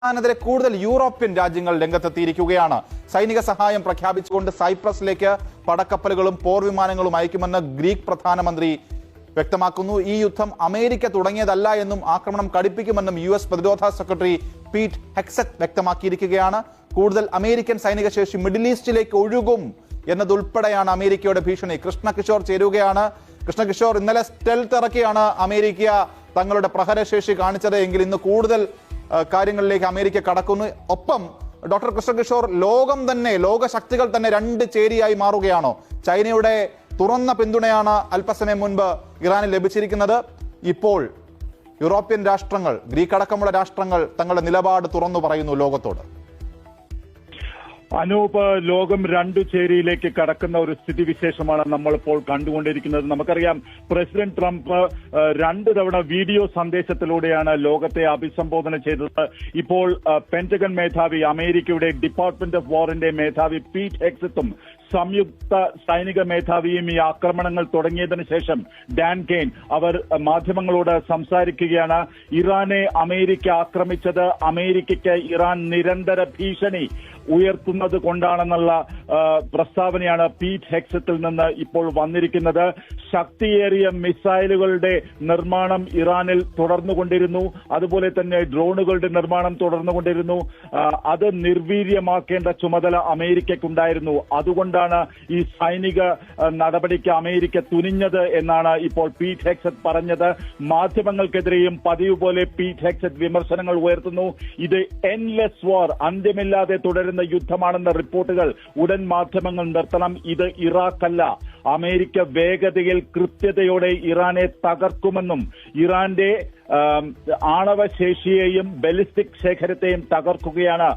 നെതിരെ കൂടുതൽ യൂറോപ്യൻ രാജ്യങ്ങൾ രംഗത്തെത്തിയിരിക്കുകയാണ്. സൈനിക സഹായം പ്രഖ്യാപിച്ചുകൊണ്ട് സൈപ്രസിലേക്ക് പടക്കപ്പലുകളും പോർവിമാനങ്ങളും അയക്കുമെന്ന് ഗ്രീക്ക് പ്രധാനമന്ത്രി വ്യക്തമാക്കുന്നു. ഈ യുദ്ധം അമേരിക്ക തുടങ്ങിയതല്ല എന്നും ആക്രമണം കടുപ്പിക്കുമെന്നും US പ്രതിരോധ സെക്രട്ടറി പീറ്റ് ഹെക്സറ്റ് വ്യക്തമാക്കിയിരിക്കുകയാണ്. കൂടുതൽ അമേരിക്കൻ സൈനിക ശേഷി മിഡിൽ ഈസ്റ്റിലേക്ക് ഒഴുകും എന്നതുൾപ്പെടെയാണ് അമേരിക്കയുടെ ഭീഷണി. കൃഷ്ണകിഷോർ ചേരുകയാണ്. കൃഷ്ണകിഷോർ, ഇന്നലെ സ്റ്റെൽത്ത് ഇറക്കിയാണ് അമേരിക്ക തങ്ങളുടെ പ്രഹരശേഷി കാണിച്ചത് എങ്കിൽ ഇന്ന് കൂടുതൽ കാര്യങ്ങളിലേക്ക് അമേരിക്ക കടക്കുന്നു. ഒപ്പം ഡോക്ടർ കൃഷ്ണകിഷോർ, ലോകശക്തികൾ തന്നെ രണ്ട് ചേരിയായി മാറുകയാണോ? ചൈനയുടെ തുറന്ന പിന്തുണയാണ് അല്പസമയം മുൻപ് ഇറാന് ലഭിച്ചിരിക്കുന്നത്. ഇപ്പോൾ യൂറോപ്യൻ രാഷ്ട്രങ്ങൾ, ഗ്രീക്ക് അടക്കമുള്ള രാഷ്ട്രങ്ങൾ തങ്ങളുടെ നിലപാട് തുറന്നു പറയുന്നു ലോകത്തോട്. അനൂപ്, ലോകം രണ്ടു ചേരിയിലേക്ക് കടക്കുന്ന ഒരു സ്ഥിതിവിശേഷമാണ് നമ്മളിപ്പോൾ കണ്ടുകൊണ്ടിരിക്കുന്നത്. നമുക്കറിയാം, പ്രസിഡന്റ് ട്രംപ് രണ്ടു തവണ വീഡിയോ സന്ദേശത്തിലൂടെയാണ് ലോകത്തെ അഭിസംബോധന ചെയ്തത്. ഇപ്പോൾ പെന്റഗൺ മേധാവി, അമേരിക്കയുടെ ഡിപ്പാർട്ട്മെന്റ് ഓഫ് വാറിന്റെ മേധാവി പീറ്റ് ഹെക്സറ്റും സംയുക്ത സൈനിക മേധാവിയും ഈ ആക്രമണങ്ങൾ തുടങ്ങിയതിനു ശേഷം ഡാൻ കെയ്ൻ അവർ മാധ്യമങ്ങളോട് സംസാരിക്കുകയാണ്. ഇറാനെ അമേരിക്ക ആക്രമിച്ചത് അമേരിക്കയ്ക്ക് ഇറാൻ നിരന്തര ഭീഷണി ഉയർത്തുന്നത് കൊണ്ടാണെന്നുള്ള പ്രസ്താവനയാണ് പീറ്റ് ഹെക്സറ്റിൽ നിന്ന് ഇപ്പോൾ വന്നിരിക്കുന്നത്. ശക്തിയേറിയ മിസൈലുകളുടെ നിർമ്മാണം ഇറാനിൽ തുടർന്നുകൊണ്ടിരുന്നു. അതുപോലെ തന്നെ ഡ്രോണുകളുടെ നിർമ്മാണം തുടർന്നുകൊണ്ടിരുന്നു. അത് നിർവീര്യമാക്കേണ്ട ചുമതല അമേരിക്കയ്ക്കുണ്ടായിരുന്നു. അതുകൊണ്ടാണ് ഈ സൈനിക നടപടിക്ക് അമേരിക്ക തുനിഞ്ഞത് എന്നാണ് ഇപ്പോൾ പീറ്റ് ഹെക്സറ്റ് പറഞ്ഞത്. മാധ്യമങ്ങൾക്കെതിരെയും പതിവ് പോലെ പീറ്റ് ഹെക്സറ്റ് വിമർശനങ്ങൾ ഉയർത്തുന്നു. ഇത് എൻലെസ് വാർ, അന്ത്യമില്ലാതെ തുടരുന്ന യുദ്ധമാണെന്ന റിപ്പോർട്ടുകൾ ഉടൻ മാധ്യമങ്ങൾ നിർത്തണം. ഇത് ഇറാഖല്ല. അമേരിക്ക വേഗതയിൽ കൃത്യതയോടെ ഇറാനെ തകർക്കുമെന്നും ഇറാന്റെ ആണവശേഷിയെയും ബലിസ്റ്റിക് ശേഖരത്തെയും തകർക്കുകയാണ്